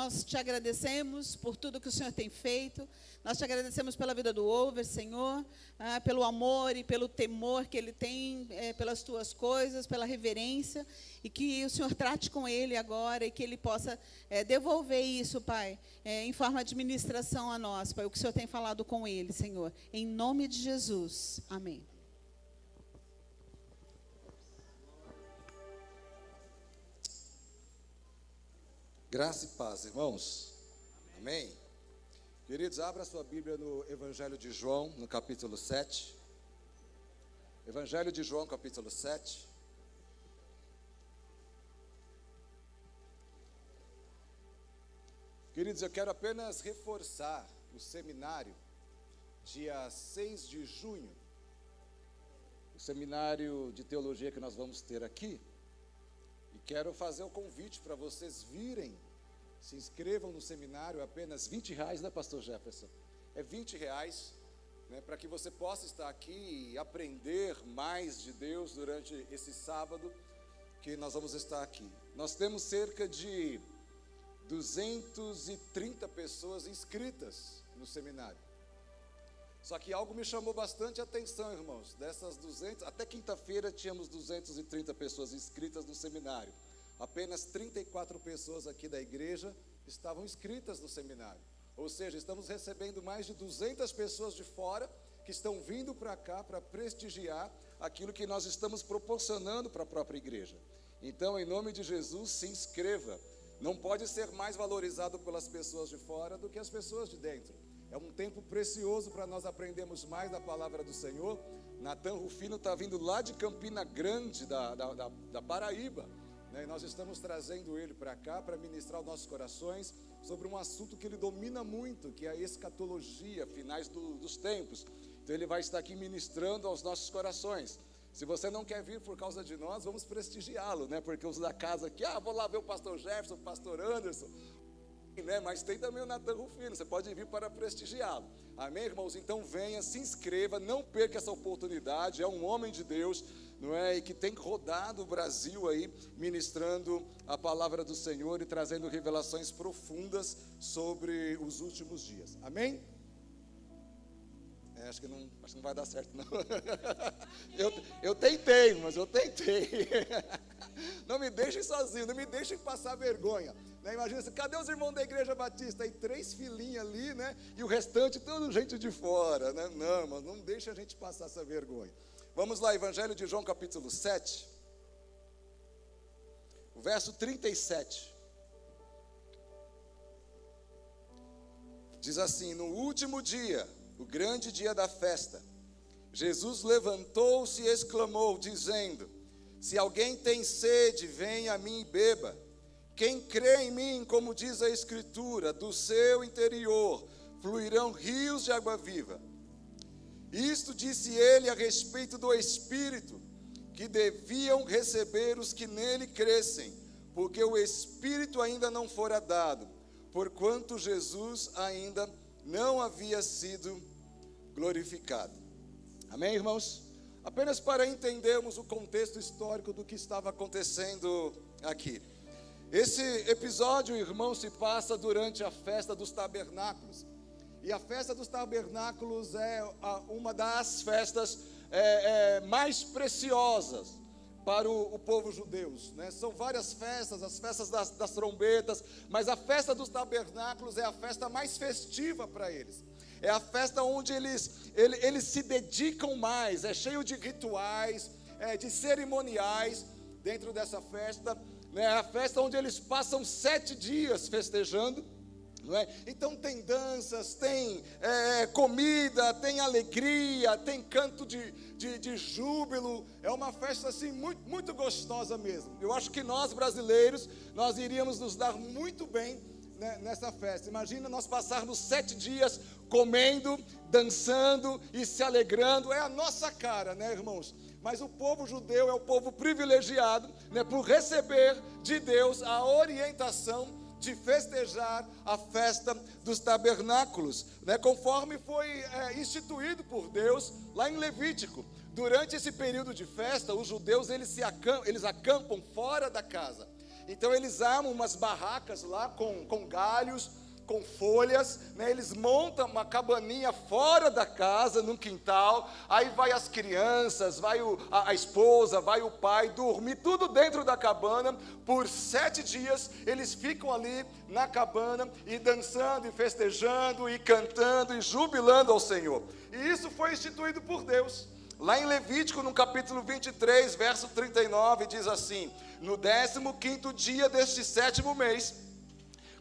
nós te agradecemos por tudo que o Senhor tem feito. Nós te agradecemos pela vida do Over, Senhor, pelo amor e pelo temor que ele tem pelas tuas coisas, pela reverência, e que o Senhor trate com ele agora e que ele possa devolver isso, Pai, em forma de ministração a nós, Pai, o que o Senhor tem falado com ele, Senhor. Em nome de Jesus. Amém. Graça e paz, irmãos. Amém. Queridos, abra sua Bíblia no Evangelho de João, no capítulo 7. Evangelho de João, capítulo 7. Queridos, eu quero apenas reforçar o seminário, dia 6 de junho, o seminário de teologia que nós vamos ter aqui. E quero fazer o convite para vocês virem, se inscrevam no seminário, apenas R$20, né, pastor Jefferson? É R$20, né, para que você possa estar aqui e aprender mais de Deus durante esse sábado que nós vamos estar aqui. Nós temos cerca de 230 pessoas inscritas no seminário. Só que algo me chamou bastante atenção, irmãos. Dessas 200, até quinta-feira tínhamos 230 pessoas inscritas no seminário. Apenas 34 pessoas aqui da igreja estavam inscritas no seminário. Ou seja, estamos recebendo mais de 200 pessoas de fora que estão vindo para cá para prestigiar aquilo que nós estamos proporcionando para a própria igreja. Então, em nome de Jesus, se inscreva. Não pode ser mais valorizado pelas pessoas de fora do que as pessoas de dentro. É um tempo precioso para nós aprendermos mais da palavra do Senhor. Natan Rufino está vindo lá de Campina Grande, da Paraíba, né? E nós estamos trazendo ele para cá para ministrar os nossos corações sobre um assunto que ele domina muito, que é a escatologia, finais dos tempos. Então ele vai estar aqui ministrando aos nossos corações. Se você não quer vir por causa de nós, vamos prestigiá-lo, né? Porque os da casa aqui, vou lá ver o pastor Jefferson, o pastor Anderson, né? Mas tem também o Natan Rufino, você pode vir para prestigiá-lo. Amém, irmãos? Então venha, se inscreva, não perca essa oportunidade. É um homem de Deus, não é? E que tem rodado o Brasil aí, ministrando a palavra do Senhor e trazendo revelações profundas sobre os últimos dias. Amém? Acho que não vai dar certo, não. Eu tentei, mas eu tentei. Não me deixem sozinho, não me deixem passar vergonha, né? Imagina assim, cadê os irmãos da Igreja Batista? Aí 3 filhinhas ali, né? E o restante todo gente de fora, né? Não, mas não deixa a gente passar essa vergonha. Vamos lá, Evangelho de João, capítulo 7, o verso 37. Diz assim: no último dia, o grande dia da festa, Jesus levantou-se e exclamou, dizendo: se alguém tem sede, venha a mim e beba. Quem crê em mim, como diz a Escritura, do seu interior fluirão rios de água viva. Isto disse ele a respeito do Espírito, que deviam receber os que nele crescem, porque o Espírito ainda não fora dado, porquanto Jesus ainda não havia sido glorificado. Amém, irmãos? Apenas para entendermos o contexto histórico do que estava acontecendo aqui. Esse episódio, irmão, se passa durante a festa dos tabernáculos. E a festa dos tabernáculos é uma das festas mais preciosas para o povo judeu, né? São várias festas, as festas das trombetas, mas a festa dos tabernáculos é a festa mais festiva para eles. É a festa onde eles se dedicam mais, é cheio de rituais, de cerimoniais dentro dessa festa, né? É a festa onde eles passam 7 dias festejando, não é? Então tem danças, tem comida, tem alegria, tem canto de júbilo. É uma festa assim muito, muito gostosa mesmo. Eu acho que nós brasileiros, nós iríamos nos dar muito bem, né, nessa festa. Imagina nós passarmos 7 dias comendo, dançando e se alegrando. É a nossa cara, né, irmãos? Mas o povo judeu é o povo privilegiado, né, por receber de Deus a orientação de festejar a festa dos tabernáculos, né, conforme foi instituído por Deus lá em Levítico. Durante esse período de festa, os judeus eles acampam fora da casa. Então eles armam umas barracas lá com galhos, com folhas, né? Eles montam uma cabaninha fora da casa, num quintal, aí vai as crianças, vai a esposa, vai o pai, dormir tudo dentro da cabana. Por 7 dias eles ficam ali na cabana, e dançando, e festejando, e cantando, e jubilando ao Senhor. E isso foi instituído por Deus. Lá em Levítico, no capítulo 23, verso 39, diz assim: no 15º dia deste 7º mês,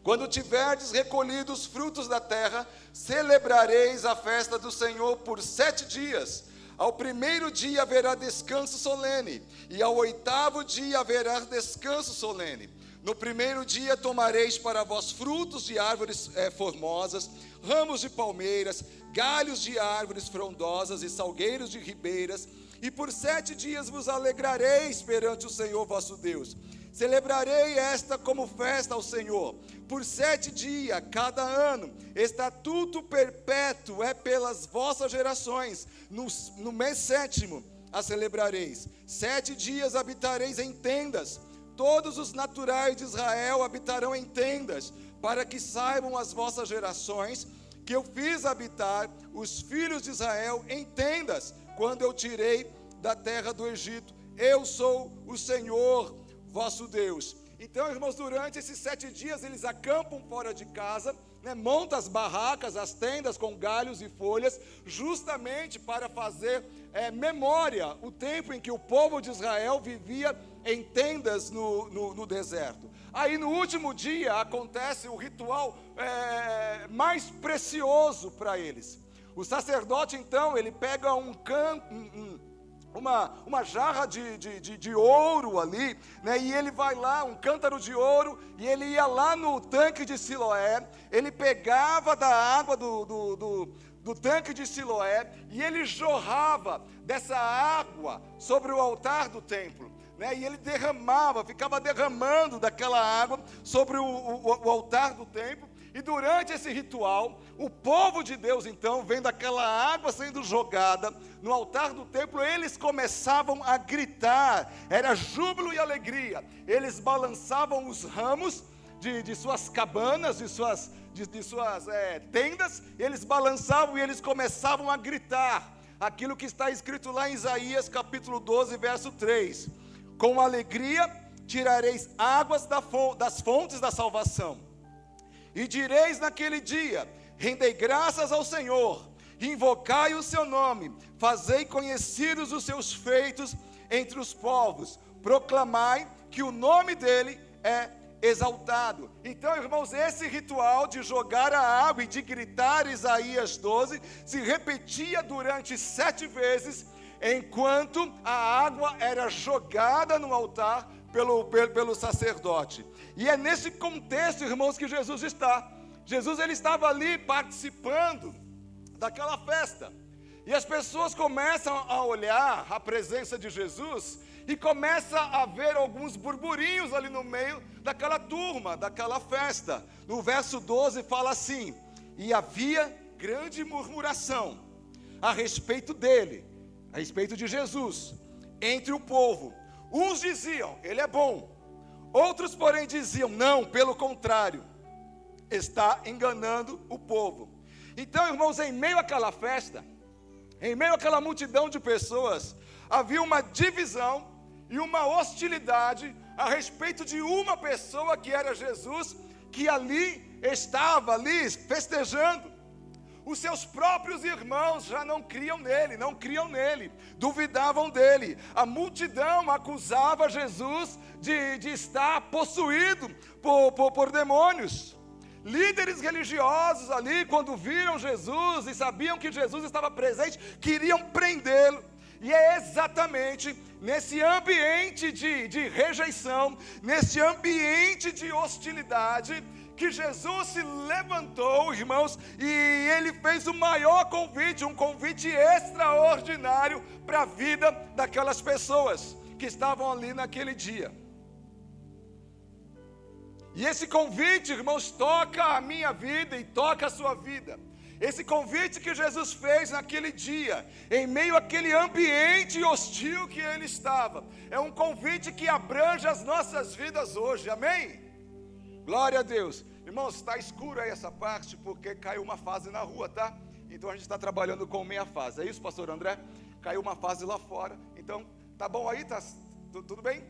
quando tiverdes recolhido os frutos da terra, celebrareis a festa do Senhor por 7 dias. Ao 1º dia haverá descanso solene, e ao 8º dia haverá descanso solene. No 1º dia tomareis para vós frutos de árvores formosas, ramos de palmeiras, galhos de árvores frondosas e salgueiros de ribeiras, e por 7 dias vos alegrareis perante o Senhor vosso Deus. Celebrarei esta como festa ao Senhor, por 7 dias, cada ano, estatuto perpétuo é pelas vossas gerações, no mês 7º a celebrareis. 7 dias habitareis em tendas, todos os naturais de Israel habitarão em tendas, para que saibam as vossas gerações, que eu fiz habitar os filhos de Israel em tendas, quando eu tirei da terra do Egito. Eu sou o Senhor vosso Deus. Então, irmãos, durante esses 7 dias eles acampam fora de casa, né, montam as barracas, as tendas com galhos e folhas, justamente para fazer memória o tempo em que o povo de Israel vivia em tendas no deserto. Aí no último dia acontece o ritual mais precioso para eles. O sacerdote então, ele pega uma jarra de ouro ali, né? E ele vai lá, um cântaro de ouro, e ele ia lá no tanque de Siloé, ele pegava da água do tanque de Siloé, e ele jorrava dessa água sobre o altar do templo, né? E ele ficava derramando daquela água sobre o altar do templo. E durante esse ritual, o povo de Deus, então, vendo aquela água sendo jogada no altar do templo, eles começavam a gritar, era júbilo e alegria. Eles balançavam os ramos de suas cabanas, de suas tendas, eles balançavam e eles começavam a gritar, aquilo que está escrito lá em Isaías capítulo 12, verso 3. Com alegria tirareis águas das fontes da salvação. E direis naquele dia: rendei graças ao Senhor, invocai o seu nome, fazei conhecidos os seus feitos entre os povos, proclamai que o nome dele é exaltado. Então, irmãos, esse ritual de jogar a água e de gritar, Isaías 12, se repetia durante 7 vezes, enquanto a água era jogada no altar pelo sacerdote. E é nesse contexto, irmãos, que Jesus está. Jesus, ele estava ali participando daquela festa. E as pessoas começam a olhar a presença de Jesus e começa a ver alguns burburinhos ali no meio daquela turma, daquela festa. No verso 12 fala assim: e havia grande murmuração a respeito dele, a respeito de Jesus, entre o povo. Uns diziam: ele é bom. Outros, porém, diziam: não, pelo contrário, está enganando o povo. Então, irmãos, em meio àquela festa, em meio àquela multidão de pessoas, havia uma divisão e uma hostilidade a respeito de uma pessoa que era Jesus, que estava ali festejando. Os seus próprios irmãos já não criam nele, duvidavam dele. A multidão acusava Jesus de estar possuído por demônios. Líderes religiosos ali, quando viram Jesus e sabiam que Jesus estava presente, queriam prendê-lo. E é exatamente nesse ambiente de rejeição, nesse ambiente de hostilidade, que Jesus se levantou, irmãos, e ele fez o maior convite, um convite extraordinário para a vida daquelas pessoas que estavam ali naquele dia. E esse convite, irmãos, toca a minha vida e toca a sua vida. Esse convite que Jesus fez naquele dia, em meio àquele ambiente hostil que ele estava, é um convite que abrange as nossas vidas hoje, amém? Glória a Deus. Irmãos, está escuro aí essa parte, porque caiu uma fase na rua, tá? Então a gente está trabalhando com meia fase, é isso, pastor André? Caiu uma fase lá fora, então, tá bom aí? Tá, tudo bem?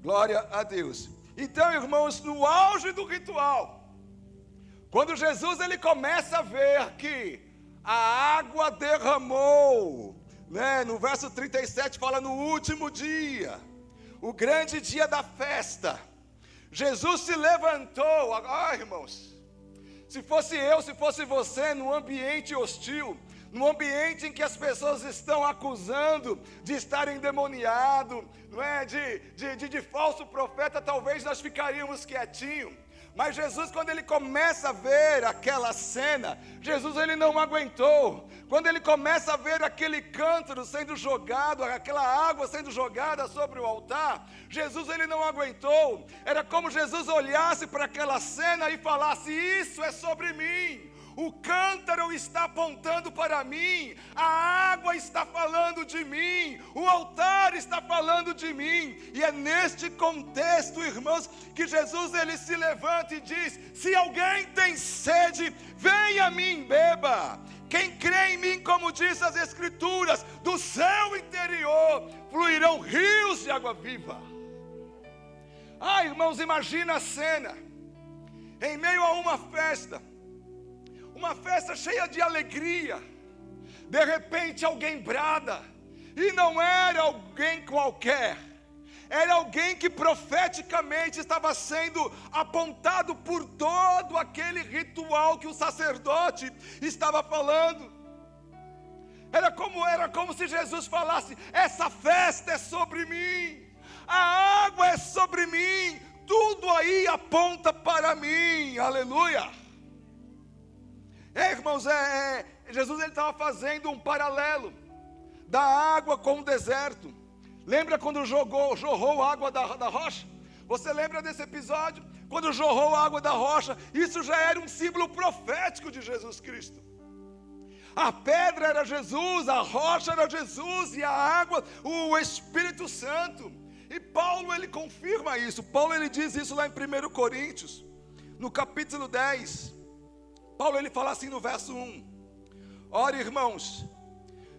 Glória a Deus. Então, irmãos, no auge do ritual, quando Jesus ele começa a ver que a água derramou, né? No verso 37 fala no último dia, o grande dia da festa, Jesus se levantou. Irmãos, se fosse eu, se fosse você, num ambiente hostil, num ambiente em que as pessoas estão acusando de estar endemoniado, não é? de falso profeta, talvez nós ficaríamos quietinhos. Mas Jesus, quando ele começa a ver aquela cena, Jesus ele não aguentou. Quando ele começa a ver aquele cântaro sendo jogado, aquela água sendo jogada sobre o altar, Jesus ele não aguentou. Era como Jesus olhasse para aquela cena e falasse: isso é sobre mim. O cântaro está apontando para mim, a água está falando de mim, o altar está falando de mim. E é neste contexto, irmãos, que Jesus ele se levanta e diz: se alguém tem sede, venha a mim, beba. Quem crê em mim, como diz as Escrituras, do seu interior fluirão rios de água viva. Irmãos, imagina a cena, em meio a uma festa cheia de alegria, de repente alguém brada, e não era alguém qualquer, era alguém que profeticamente estava sendo apontado por todo aquele ritual que o sacerdote estava falando. Era como se Jesus falasse: essa festa é sobre mim, a água é sobre mim, tudo aí aponta para mim, aleluia. Irmãos, Jesus ele estava fazendo um paralelo da água com o deserto. Lembra quando jorrou a água da rocha? Você lembra desse episódio? Quando jorrou a água da rocha, isso já era um símbolo profético de Jesus Cristo. A pedra era Jesus, a rocha era Jesus, e a água, o Espírito Santo. E Paulo ele confirma isso. Paulo ele diz isso lá em 1 Coríntios, no capítulo 10. Paulo ele fala assim no verso 1: ora, irmãos,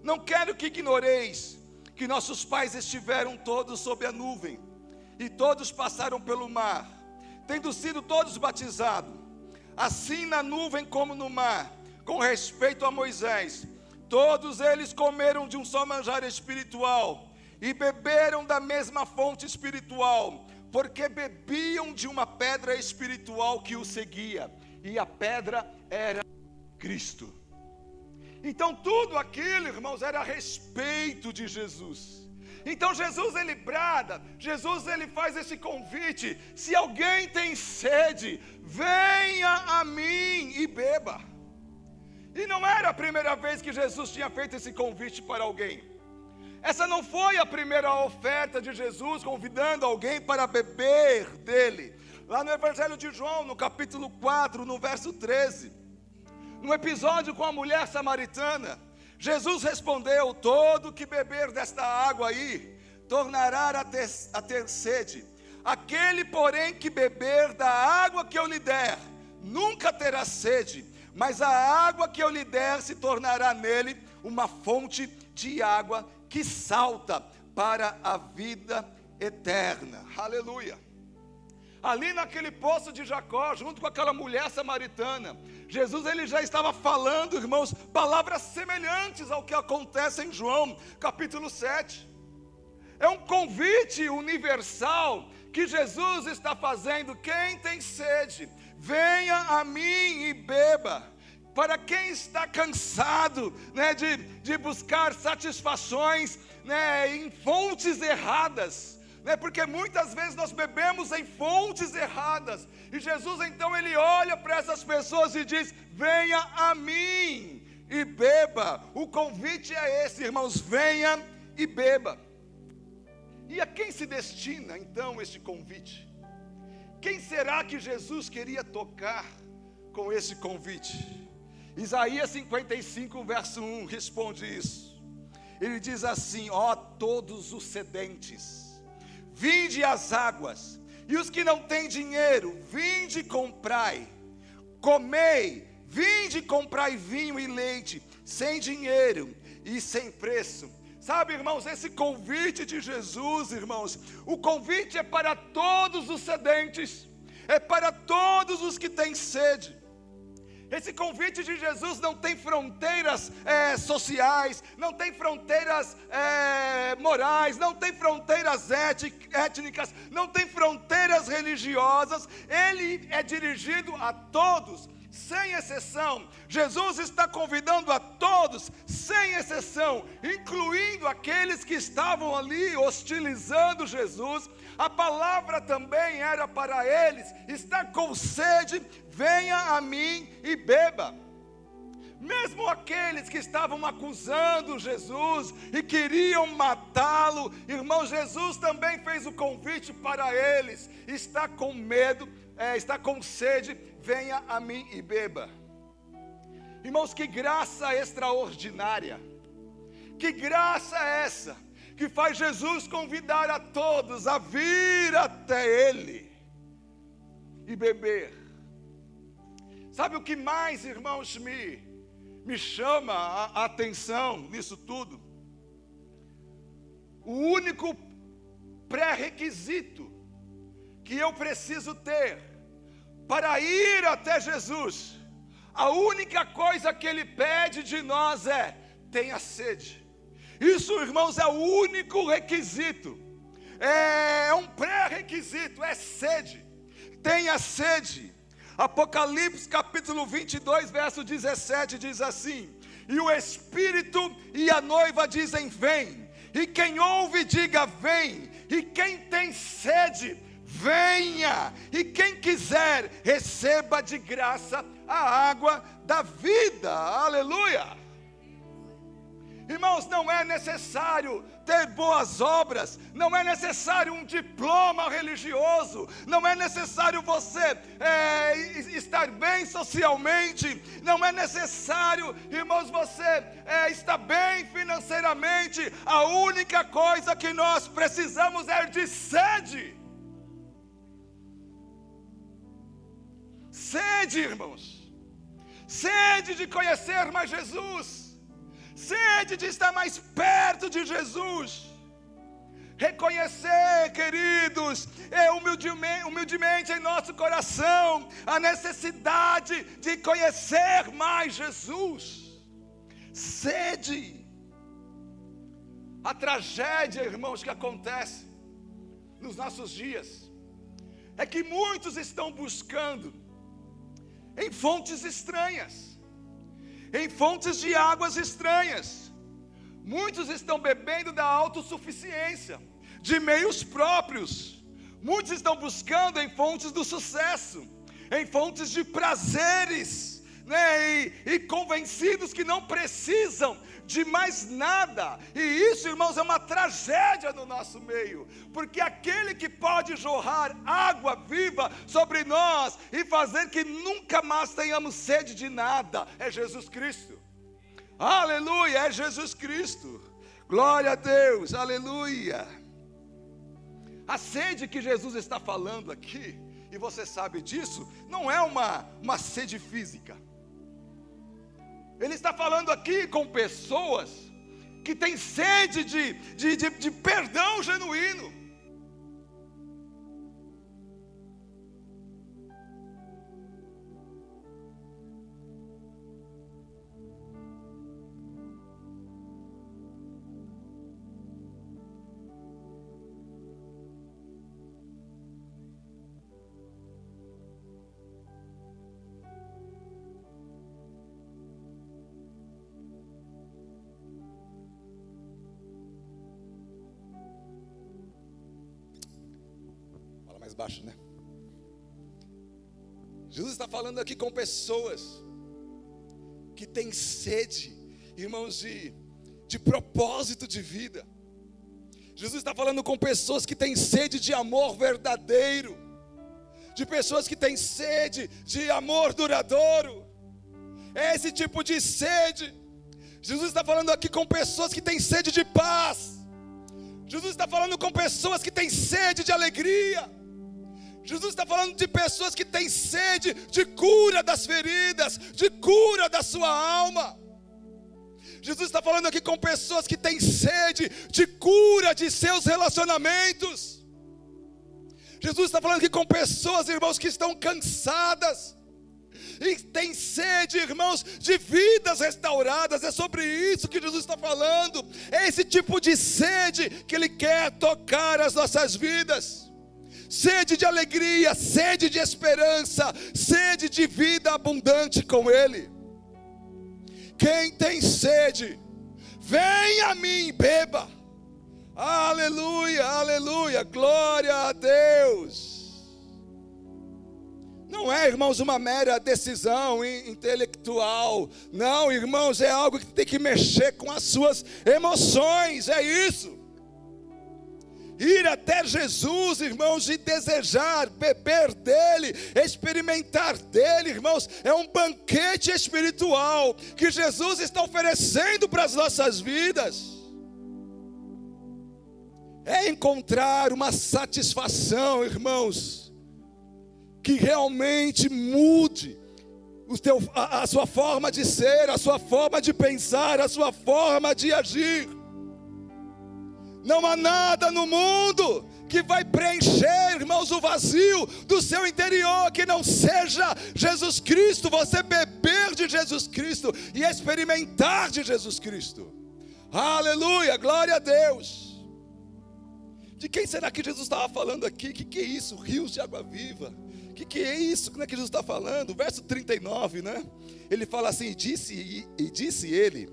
não quero que ignoreis que nossos pais estiveram todos sob a nuvem, e todos passaram pelo mar, tendo sido todos batizados, assim na nuvem como no mar, com respeito a Moisés. Todos eles comeram de um só manjar espiritual, e beberam da mesma fonte espiritual, porque bebiam de uma pedra espiritual que os seguia, e a pedra era Cristo. Então tudo aquilo, irmãos, era a respeito de Jesus. Então Jesus ele brada, Jesus ele faz esse convite: se alguém tem sede, venha a mim e beba. E não era a primeira vez que Jesus tinha feito esse convite para alguém. Essa não foi a primeira oferta de Jesus convidando alguém para beber dele. Lá no Evangelho de João, no capítulo 4, no verso 13, no episódio com a mulher samaritana, Jesus respondeu: todo que beber desta água aí, tornará a ter sede. Aquele, porém, que beber da água que eu lhe der, nunca terá sede, mas a água que eu lhe der se tornará nele uma fonte de água que salta para a vida eterna. Aleluia. Ali naquele poço de Jacó, junto com aquela mulher samaritana, Jesus ele já estava falando, irmãos, palavras semelhantes ao que acontece em João, capítulo 7. É um convite universal que Jesus está fazendo: quem tem sede, venha a mim e beba. Para quem está cansado, né, de buscar satisfações, né, em fontes erradas, né, porque muitas vezes nós bebemos em fontes erradas, e Jesus então ele olha para essas pessoas e diz: venha a mim e beba. O convite é esse, irmãos: venha e beba. E a quem se destina então este convite? Quem será que Jesus queria tocar com esse convite? Isaías 55, verso 1, responde isso. Ele diz assim: ó todos os sedentes, vinde às águas, e os que não têm dinheiro, vinde e comprai. Comei, vinde e comprai vinho e leite, sem dinheiro e sem preço. Sabe, irmãos, esse convite de Jesus, irmãos, o convite é para todos os sedentes, é para todos os que têm sede. Esse convite de Jesus não tem fronteiras sociais, não tem fronteiras morais, não tem fronteiras étnicas, não tem fronteiras religiosas. Ele é dirigido a todos, sem exceção. Jesus está convidando a todos, sem exceção, incluindo aqueles que estavam ali hostilizando Jesus. A palavra também era para eles: está com sede, venha a mim e beba. Mesmo aqueles que estavam acusando Jesus e queriam matá-lo, irmão, Jesus também fez o convite para eles: está com medo, está com sede, venha a mim e beba. Irmãos, que graça extraordinária, que graça é essa, que faz Jesus convidar a todos a vir até Ele e beber. Sabe o que mais, irmãos, me chama a atenção nisso tudo? O único pré-requisito que eu preciso ter para ir até Jesus, a única coisa que Ele pede de nós é: tenha sede. Isso, irmãos, é o único requisito, é um pré-requisito, é sede. Tenha sede. Apocalipse capítulo 22, verso 17 diz assim: e o Espírito e a noiva dizem: vem. E quem ouve diga: vem. E quem tem sede, venha. E quem quiser, receba de graça a água da vida. Aleluia. Irmãos, não é necessário ter boas obras, não é necessário um diploma religioso, não é necessário você estar bem socialmente, não é necessário, irmãos, você estar bem financeiramente. A única coisa que nós precisamos é de sede. Sede, irmãos, sede de conhecer mais Jesus, sede de estar mais perto de Jesus. Reconhecer, queridos, humildemente em nosso coração, a necessidade de conhecer mais Jesus. Sede. A tragédia, irmãos, que acontece nos nossos dias é que muitos estão buscando em fontes estranhas, em fontes de águas estranhas. Muitos estão bebendo da autossuficiência, de meios próprios. Muitos estão buscando em fontes do sucesso, em fontes de prazeres, né? E convencidos que não precisam de mais nada. E isso, irmãos, é uma tragédia no nosso meio, porque aquele que pode jorrar água viva sobre nós e fazer que nunca mais tenhamos sede de nada é Jesus Cristo. Aleluia, é Jesus Cristo. Glória a Deus, aleluia. A sede que Jesus está falando aqui, e você sabe disso, não é uma sede física. Ele está falando aqui com pessoas que têm sede de perdão genuíno. Mais baixo, né? Jesus está falando aqui com pessoas que têm sede, irmãos, de propósito de vida. Jesus está falando com pessoas que têm sede de amor verdadeiro, de pessoas que têm sede de amor duradouro. É esse tipo de sede. Jesus está falando aqui com pessoas que têm sede de paz. Jesus está falando com pessoas que têm sede de alegria. Jesus está falando de pessoas que têm sede de cura das feridas, de cura da sua alma. Jesus está falando aqui com pessoas que têm sede de cura de seus relacionamentos. Jesus está falando aqui com pessoas, irmãos, que estão cansadas e têm sede, irmãos, de vidas restauradas. É sobre isso que Jesus está falando. É esse tipo de sede que Ele quer tocar as nossas vidas. Sede de alegria, sede de esperança, sede de vida abundante com Ele. Quem tem sede, venha a mim e beba. Aleluia, aleluia, glória a Deus. Não é, irmãos, uma mera decisão intelectual. Não, irmãos, é algo que tem que mexer com as suas emoções, é isso. Ir até Jesus, irmãos, e desejar beber dele, experimentar dele, irmãos, é um banquete espiritual que Jesus está oferecendo para as nossas vidas. É encontrar uma satisfação, irmãos, que realmente mude a sua forma de ser, a sua forma de pensar, a sua forma de agir. Não há nada no mundo que vai preencher, irmãos, o vazio do seu interior, que não seja Jesus Cristo. Você beber de Jesus Cristo e experimentar de Jesus Cristo. Aleluia, glória a Deus. De quem será que Jesus estava falando aqui? O que é isso? Rios de água viva. O que é isso? Como é que Jesus está falando? Verso 39, né? Ele fala assim, disse ele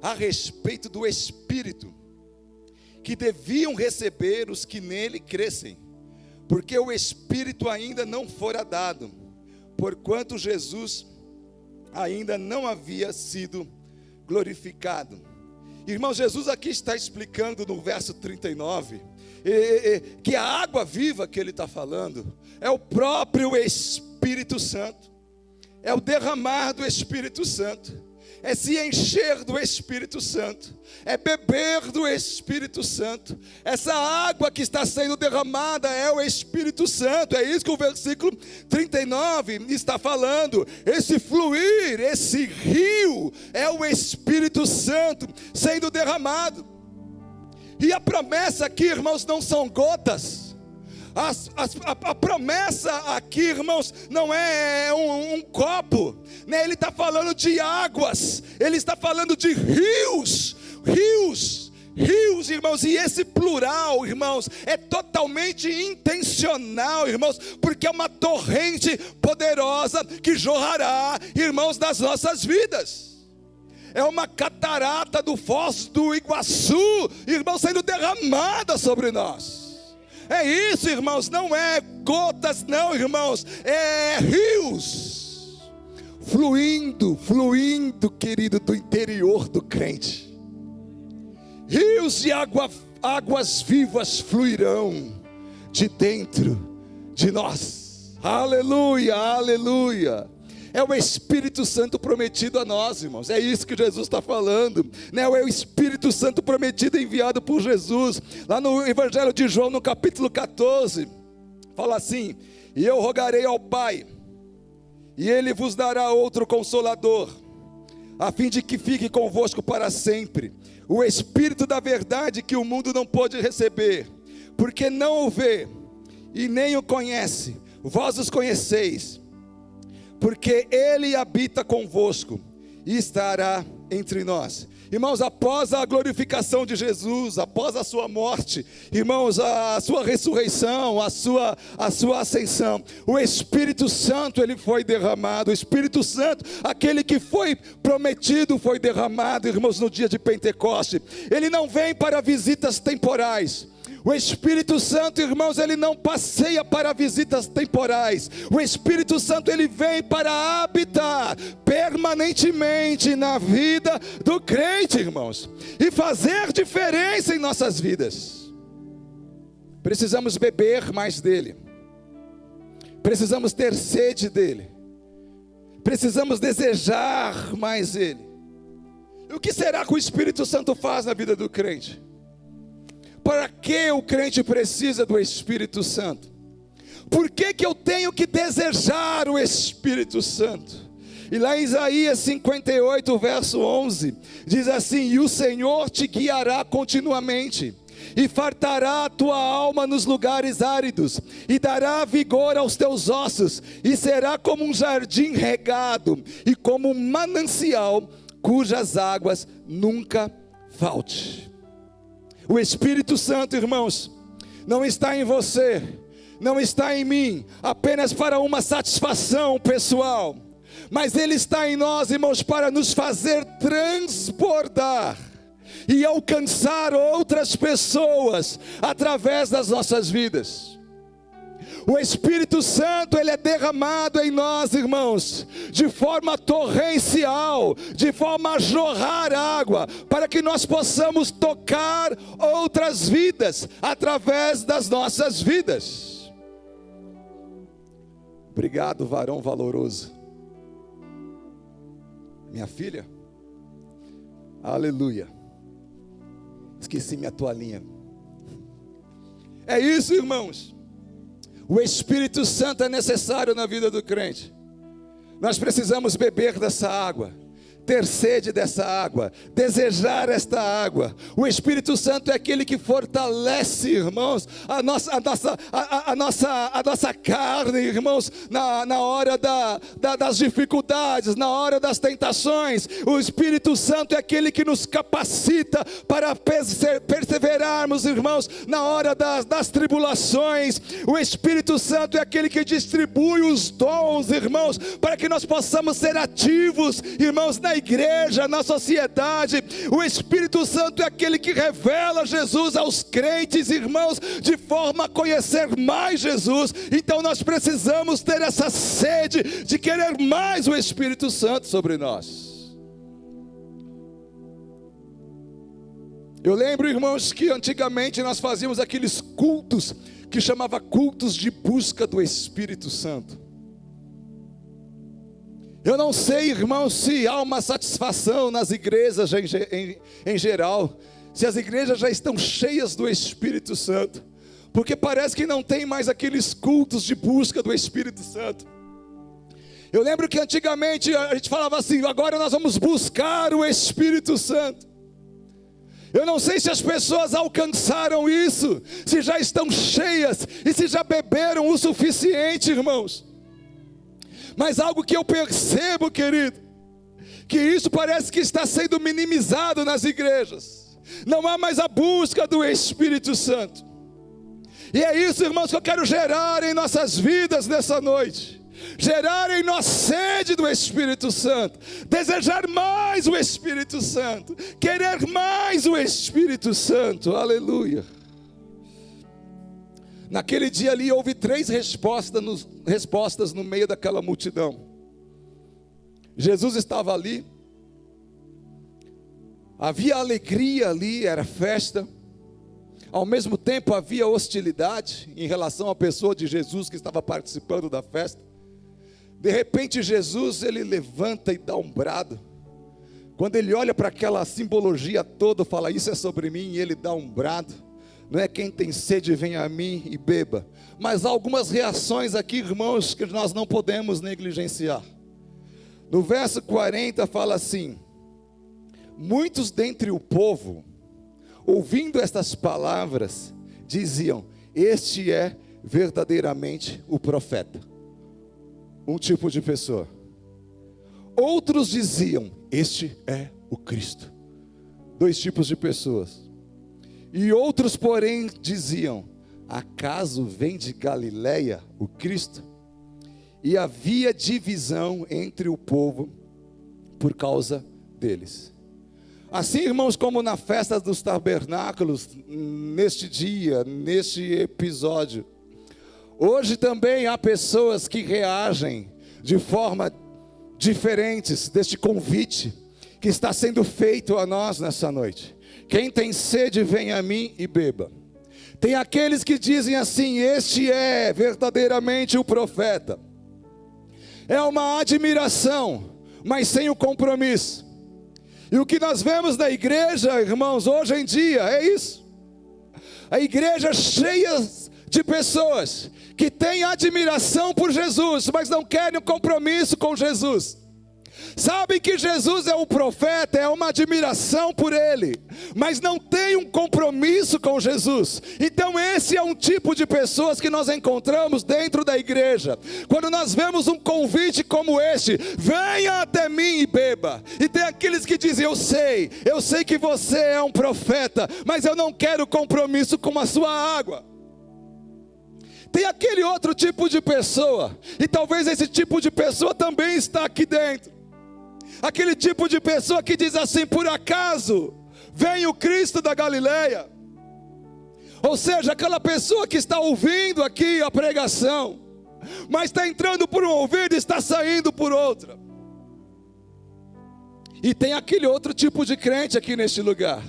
a respeito do Espírito que deviam receber os que nele crescem, porque o Espírito ainda não fora dado, porquanto Jesus ainda não havia sido glorificado. Irmão, Jesus aqui está explicando no verso 39, que a água viva que ele está falando, é o próprio Espírito Santo, é o derramar do Espírito Santo, é se encher do Espírito Santo, é beber do Espírito Santo. Essa água que está sendo derramada é o Espírito Santo. É isso que o versículo 39 está falando. Esse fluir, esse rio, é o Espírito Santo sendo derramado. E a promessa aqui, irmãos, não são gotas. A promessa aqui, irmãos, não é um copo, né? Ele está falando de águas, ele está falando de rios, irmãos, e esse plural, irmãos, é totalmente intencional, irmãos, porque é uma torrente poderosa que jorrará, irmãos, das nossas vidas. É uma catarata do Foz do Iguaçu, irmãos, sendo derramada sobre nós. É isso, irmãos, não é gotas não, irmãos, é rios, fluindo, querido, do interior do crente. Rios de águas vivas fluirão de dentro de nós. Aleluia, aleluia. É o Espírito Santo prometido a nós, irmãos. É isso que Jesus está falando, né? É o Espírito Santo prometido, enviado por Jesus. Lá no Evangelho de João, no capítulo 14, fala assim: e eu rogarei ao Pai, e Ele vos dará outro Consolador, a fim de que fique convosco para sempre, o Espírito da verdade, que o mundo não pôde receber, porque não o vê e nem o conhece. Vós os conheceis, porque Ele habita convosco e estará entre nós. Irmãos, após a glorificação de Jesus, após a sua morte, irmãos, a sua ressurreição, a sua ascensão, o Espírito Santo, ele foi derramado. O Espírito Santo, aquele que foi prometido, foi derramado, irmãos, no dia de Pentecoste. Ele não vem para visitas temporais. O Espírito Santo, irmãos, ele não passeia para visitas temporais. O Espírito Santo, ele vem para habitar permanentemente na vida do crente, irmãos, e fazer diferença em nossas vidas. Precisamos beber mais dele. Precisamos ter sede dele. precisamos desejar mais Ele. E o que será que o Espírito Santo faz na vida do crente? Para que o crente precisa do Espírito Santo? Por que eu tenho que desejar o Espírito Santo? E lá em Isaías 58, verso 11, diz assim: e o Senhor te guiará continuamente, e fartará a tua alma nos lugares áridos, e dará vigor aos teus ossos, e será como um jardim regado, e como um manancial, cujas águas nunca falte. O Espírito Santo, irmãos, não está em você, não está em mim, apenas para uma satisfação pessoal, mas Ele está em nós, irmãos, para nos fazer transbordar e alcançar outras pessoas através das nossas vidas. O Espírito Santo, Ele é derramado em nós, irmãos, de forma torrencial, de forma a jorrar água, para que nós possamos tocar outras vidas através das nossas vidas. Obrigado, varão valoroso. Minha filha? Aleluia. Esqueci minha toalhinha. É isso, irmãos. O Espírito Santo é necessário na vida do crente. Nós precisamos beber dessa água, ter sede dessa água, desejar esta água. O Espírito Santo é aquele que fortalece, irmãos, a nossa carne, irmãos, na hora das dificuldades, na hora das tentações. O Espírito Santo é aquele que nos capacita para perseverarmos, irmãos, na hora das tribulações. O Espírito Santo é aquele que distribui os dons, irmãos, para que nós possamos ser ativos, irmãos, na igreja, na sociedade. O Espírito Santo é aquele que revela Jesus aos crentes, irmãos, de forma a conhecer mais Jesus. Então nós precisamos ter essa sede de querer mais o Espírito Santo sobre nós. Eu lembro, irmãos, que antigamente nós fazíamos aqueles cultos que chamava cultos de busca do Espírito Santo. Eu não sei, irmãos, se há uma satisfação nas igrejas em geral, se as igrejas já estão cheias do Espírito Santo, porque parece que não tem mais aqueles cultos de busca do Espírito Santo. Eu lembro que antigamente a gente falava assim: agora nós vamos buscar o Espírito Santo. Eu não sei se as pessoas alcançaram isso, se já estão cheias e se já beberam o suficiente, irmãos. Mas algo que eu percebo, querido, que isso parece que está sendo minimizado nas igrejas. Não há mais a busca do Espírito Santo. E é isso, irmãos, que eu quero gerar em nossas vidas nessa noite. Gerar em nós sede do Espírito Santo. Desejar mais o Espírito Santo. Querer mais o Espírito Santo. Aleluia. Naquele dia ali houve 3 respostas no meio daquela multidão. Jesus estava ali, havia alegria ali, era festa. Ao mesmo tempo havia hostilidade em relação à pessoa de Jesus que estava participando da festa. De repente Jesus, ele levanta e dá um brado. Quando ele olha para aquela simbologia toda, fala: isso é sobre mim, e ele dá um brado. Não é quem tem sede, vem a mim e beba. Mas há algumas reações aqui, irmãos, que nós não podemos negligenciar. No verso 40 fala assim: muitos dentre o povo, ouvindo estas palavras, diziam: este é verdadeiramente o profeta. Um tipo de pessoa. Outros diziam: este é o Cristo. 2 tipos de pessoas. E outros, porém, diziam: acaso vem de Galileia o Cristo? E havia divisão entre o povo por causa deles. Assim, irmãos, como na festa dos tabernáculos, neste dia, neste episódio, hoje também há pessoas que reagem de forma diferentes deste convite que está sendo feito a nós nessa noite. Quem tem sede, vem a mim e beba. Tem aqueles que dizem assim: este é verdadeiramente o profeta. é uma admiração, mas sem o compromisso. E o que nós vemos na igreja, irmãos, hoje em dia, é isso. A igreja cheia de pessoas que têm admiração por Jesus, mas não querem um compromisso com Jesus. Sabem que Jesus é o profeta, é uma admiração por ele, mas não tem um compromisso com Jesus. Então esse é um tipo de pessoas que nós encontramos dentro da igreja. Quando nós vemos um convite como este, venha até mim e beba. E tem aqueles que dizem, eu sei que você é um profeta, mas eu não quero compromisso com a sua água. Tem aquele outro tipo de pessoa, e talvez esse tipo de pessoa também está aqui dentro. Aquele tipo de pessoa que diz assim, por acaso vem o Cristo da Galileia? Ou seja, aquela pessoa que está ouvindo aqui a pregação, mas está entrando por um ouvido e está saindo por outra. E tem aquele outro tipo de crente aqui neste lugar.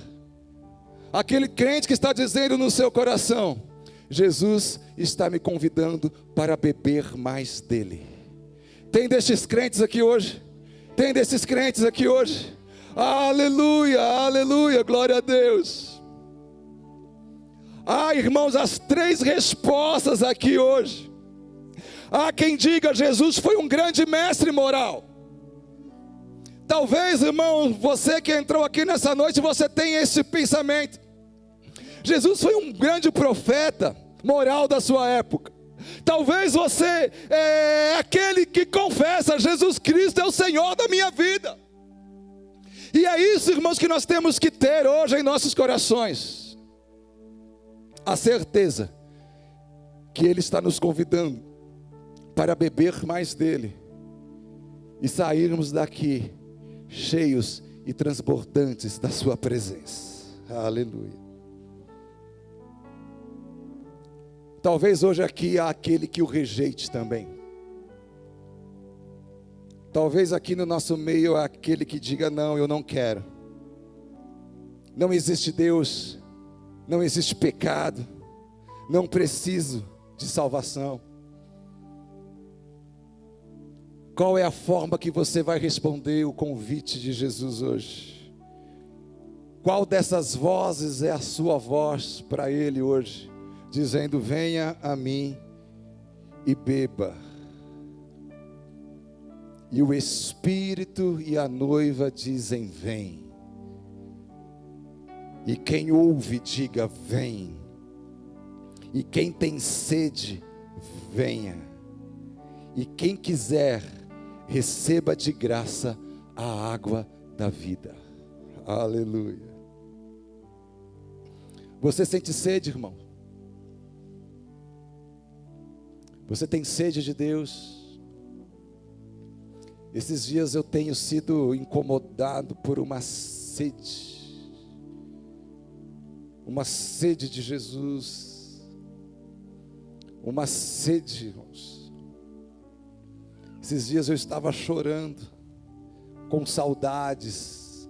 Aquele crente que está dizendo no seu coração, Jesus está me convidando para beber mais dele. Tem destes crentes aqui hoje? Tem desses crentes aqui hoje? Aleluia, aleluia, glória a Deus. Irmãos, as 3 respostas aqui hoje. Quem diga, Jesus foi um grande mestre moral. Talvez, irmão, você que entrou aqui nessa noite, você tenha esse pensamento. Jesus foi um grande profeta moral da sua época. Talvez você é aquele que confessa, Jesus Cristo é o Senhor da minha vida. E é isso, irmãos, que nós temos que ter hoje em nossos corações. A certeza que Ele está nos convidando para beber mais dEle e sairmos daqui cheios e transbordantes da sua presença. Aleluia. Talvez hoje aqui há aquele que o rejeite também. Talvez aqui no nosso meio há aquele que diga, não, eu não quero. Não existe Deus, não existe pecado, não preciso de salvação. Qual é a forma que você vai responder o convite de Jesus hoje? Qual dessas vozes é a sua voz para Ele hoje? Dizendo, venha a mim e beba. E o Espírito e a noiva dizem, vem. E quem ouve, diga, vem. E quem tem sede, venha. E quem quiser, receba de graça a água da vida. Aleluia. Você sente sede, irmão? Você tem sede de Deus? Esses dias eu tenho sido incomodado por uma sede de Jesus, uma sede, irmãos. Esses dias eu estava chorando, com saudades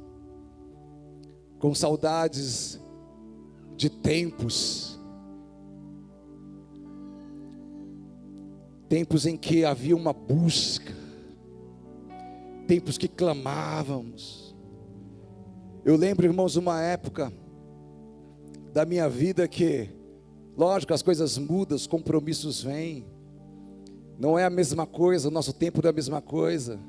de tempos em que havia uma busca, tempos que clamávamos. Eu lembro, irmãos, uma época da minha vida que, lógico, as coisas mudam, os compromissos vêm, não é a mesma coisa, o nosso tempo não é a mesma coisa,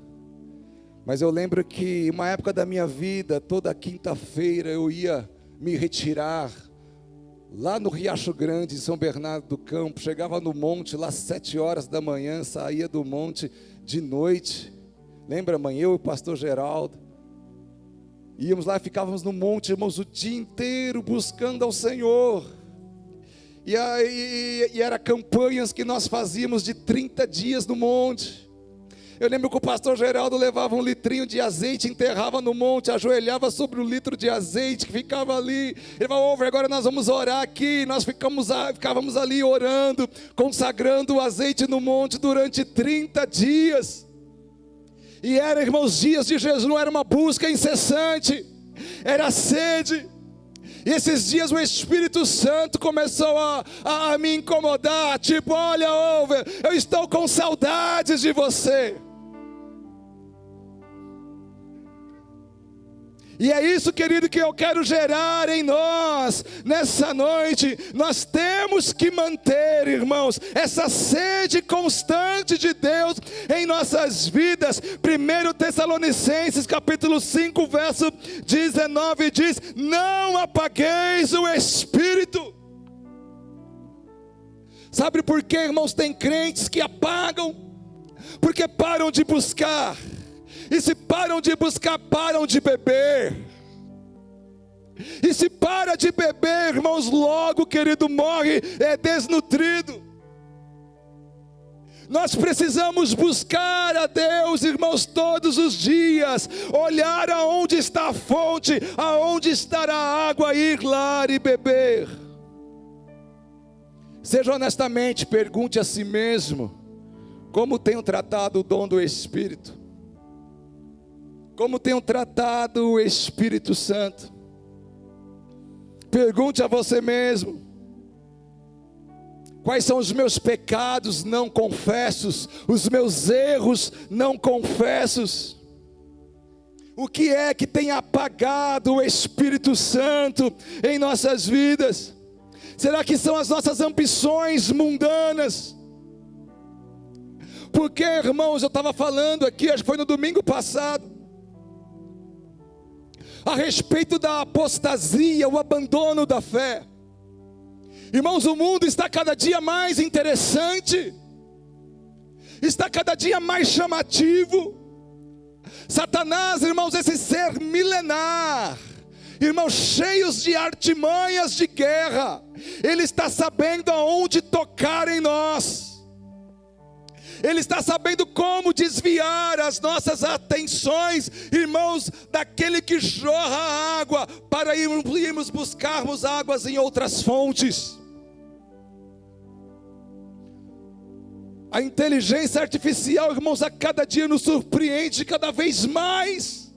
mas eu lembro que uma época da minha vida, toda quinta-feira eu ia me retirar lá no Riacho Grande, em São Bernardo do Campo. Chegava no monte lá às 7 horas da manhã, saía do monte de noite. Lembra, mãe? Eu e o pastor Geraldo íamos lá, ficávamos no monte, irmãos, o dia inteiro buscando ao Senhor. E eram campanhas que nós fazíamos de 30 dias no monte. Eu lembro que o pastor Geraldo levava um litrinho de azeite, enterrava no monte, ajoelhava sobre o litro de azeite que ficava ali. Ele falou, agora nós vamos orar aqui. Nós ficávamos ali orando, consagrando o azeite no monte durante 30 dias. E era, irmãos, dias de jejum, era uma busca incessante, era sede. E esses dias o Espírito Santo começou a me incomodar, tipo, olha, eu estou com saudades de você. E é isso, querido, que eu quero gerar em nós, nessa noite. Nós temos que manter, irmãos, essa sede constante de Deus em nossas vidas. 1 Tessalonicenses capítulo 5, verso 19 diz: não apagueis o Espírito. Sabe por quê, irmãos? Tem crentes que apagam, porque param de buscar. E se param de buscar, param de beber. E se para de beber, irmãos, logo, querido, morre desnutrido. Nós precisamos buscar a Deus, irmãos, todos os dias. Olhar aonde está a fonte, aonde estará a água, ir lá e beber. Seja honestamente, pergunte a si mesmo: como tenho tratado o dom do Espírito? Como tenho tratado o Espírito Santo? Pergunte a você mesmo: quais são os meus pecados não confessos, os meus erros não confessos? O que é que tem apagado o Espírito Santo em nossas vidas? Será que são as nossas ambições mundanas? Porque, irmãos, eu estava falando aqui, acho que foi no domingo passado, a respeito da apostasia, o abandono da fé. Irmãos, o mundo está cada dia mais interessante, está cada dia mais chamativo. Satanás, irmãos, esse ser milenar, irmãos, cheios de artimanhas de guerra, ele está sabendo aonde tocar em nós. Ele está sabendo como desviar as nossas atenções, irmãos, daquele que jorra a água, para irmos buscarmos águas em outras fontes. A inteligência artificial, irmãos, a cada dia nos surpreende cada vez mais.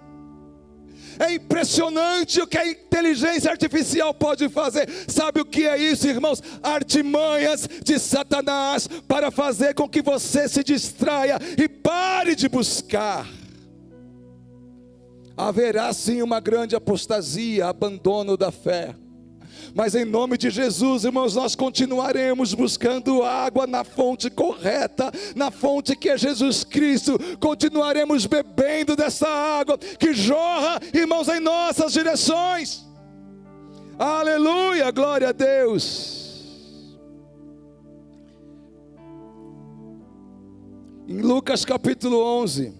É impressionante o que a inteligência artificial pode fazer. Sabe o que é isso, irmãos? Artimanhas de Satanás para fazer com que você se distraia e pare de buscar. Haverá sim uma grande apostasia, abandono da fé. Mas em nome de Jesus, irmãos, nós continuaremos buscando água na fonte correta, na fonte que é Jesus Cristo. Continuaremos bebendo dessa água que jorra, irmãos, em nossas direções. Aleluia, glória a Deus. Em Lucas capítulo 11,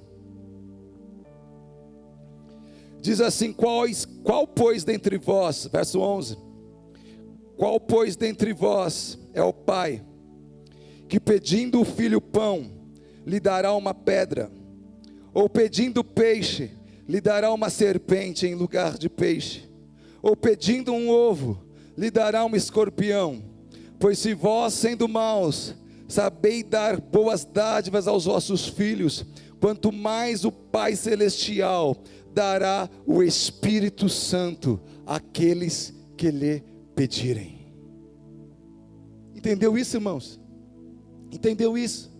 diz assim: qual pois dentre vós, verso 11, qual pois dentre vós é o pai, que pedindo o filho pão, lhe dará uma pedra? Ou pedindo peixe, lhe dará uma serpente em lugar de peixe? Ou pedindo um ovo, lhe dará um escorpião? Pois se vós, sendo maus, sabeis dar boas dádivas aos vossos filhos, quanto mais o Pai Celestial dará o Espírito Santo àqueles que lhe pedirem. Entendeu isso, irmãos? Entendeu isso?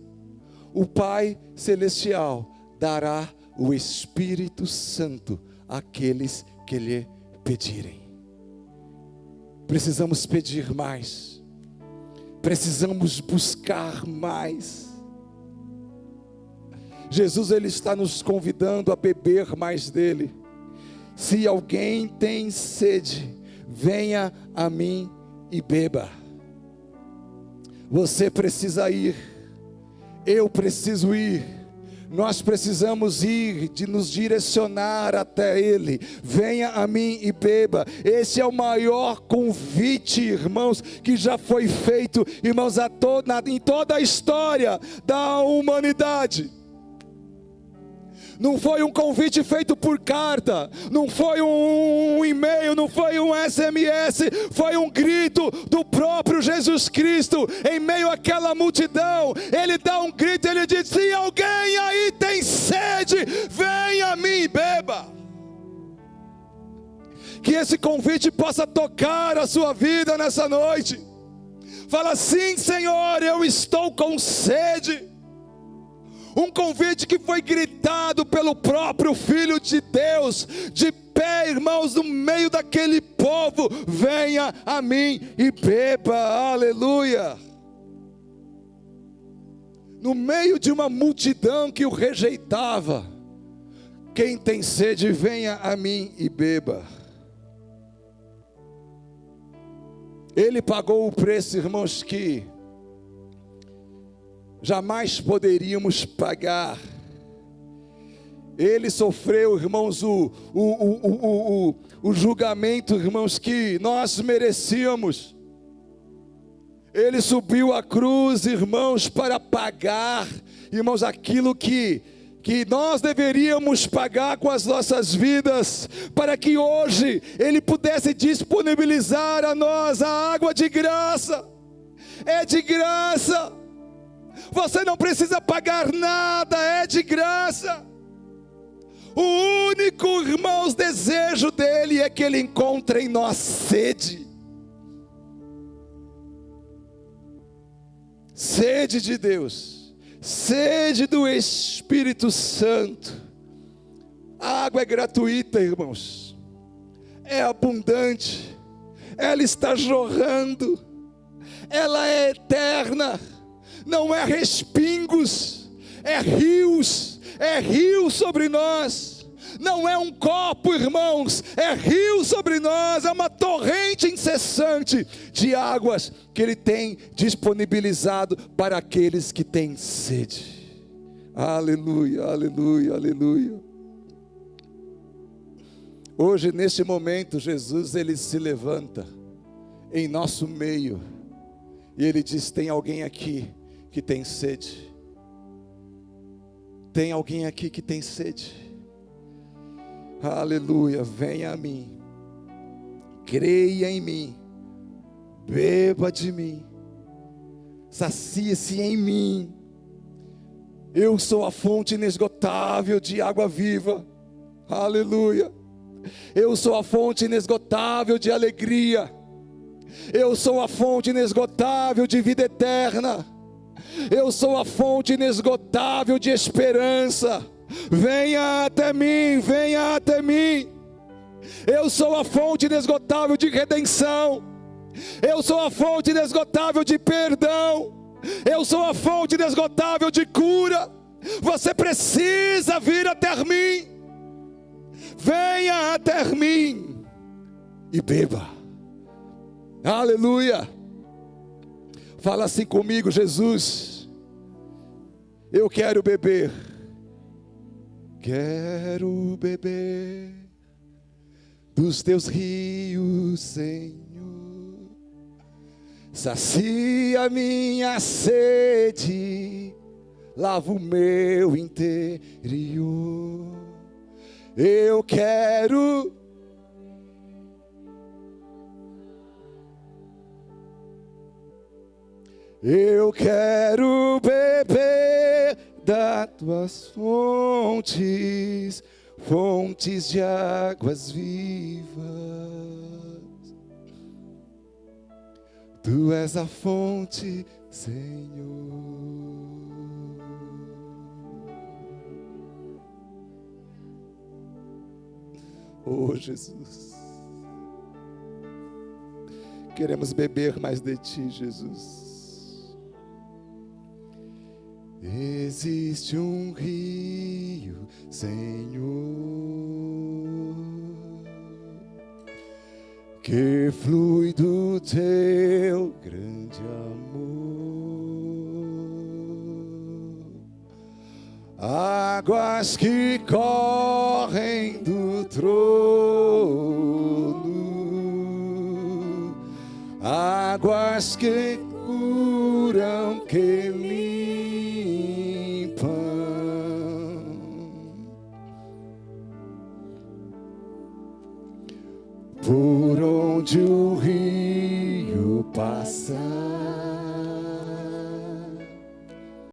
O Pai Celestial dará o Espírito Santo àqueles que lhe pedirem. Precisamos pedir mais, precisamos buscar mais. Jesus, ele está nos convidando a beber mais dele. Se alguém tem sede, venha a mim e beba. Você precisa ir, eu preciso ir, nós precisamos ir, de nos direcionar até Ele. Venha a mim e beba. Esse é o maior convite, irmãos, que já foi feito, irmãos, em toda a história da humanidade. Não foi um convite feito por carta, não foi um e-mail, não foi um SMS, foi um grito do próprio Jesus Cristo, em meio àquela multidão. Ele dá um grito, ele diz: se alguém aí tem sede, venha a mim e beba. Que esse convite possa tocar a sua vida nessa noite. Fala: sim, Senhor, eu estou com sede. Um convite que foi gritado pelo próprio Filho de Deus, de pé, irmãos, no meio daquele povo: venha a mim e beba, aleluia. No meio de uma multidão que o rejeitava: quem tem sede, venha a mim e beba. Ele pagou o preço, irmãos, que jamais poderíamos pagar. Ele sofreu, irmãos, o julgamento, irmãos, que nós merecíamos. Ele subiu à cruz, irmãos, para pagar, irmãos, aquilo que nós deveríamos pagar com as nossas vidas, para que hoje Ele pudesse disponibilizar a nós a água de graça. É de graça. Você não precisa pagar nada, é de graça. O único, irmãos, desejo dele é que Ele encontre em nós sede. Sede de Deus, sede do Espírito Santo. A água é gratuita, irmãos, é abundante, ela está jorrando, ela é eterna, não é respingos, é rios sobre nós. Não é um copo, irmãos, é rio sobre nós, é uma torrente incessante de águas que Ele tem disponibilizado para aqueles que têm sede. Aleluia, aleluia, aleluia. Hoje, neste momento, Jesus, Ele se levanta em nosso meio e Ele diz: tem alguém aqui que tem sede? Tem alguém aqui que tem sede? Aleluia, venha a mim, creia em mim, beba de mim, sacie-se em mim. Eu sou a fonte inesgotável de água viva. Aleluia. Eu sou a fonte inesgotável de alegria. Eu sou a fonte inesgotável de vida eterna. Eu sou a fonte inesgotável de esperança. Venha até mim, venha até mim. Eu sou a fonte inesgotável de redenção. Eu sou a fonte inesgotável de perdão. Eu sou a fonte inesgotável de cura. Você precisa vir até mim. Venha até mim e beba. Aleluia. Fala assim comigo: Jesus, eu quero beber. Quero beber dos teus rios, Senhor. Sacia minha sede, lava o meu interior. Eu quero beber das tuas fontes, fontes de águas vivas. Tu és a fonte, Senhor. Oh, Jesus, queremos beber mais de Ti, Jesus. Existe um rio, Senhor, que flui do Teu grande amor. Águas que correm do trono, águas que curam, que limpam. Por onde o rio passar,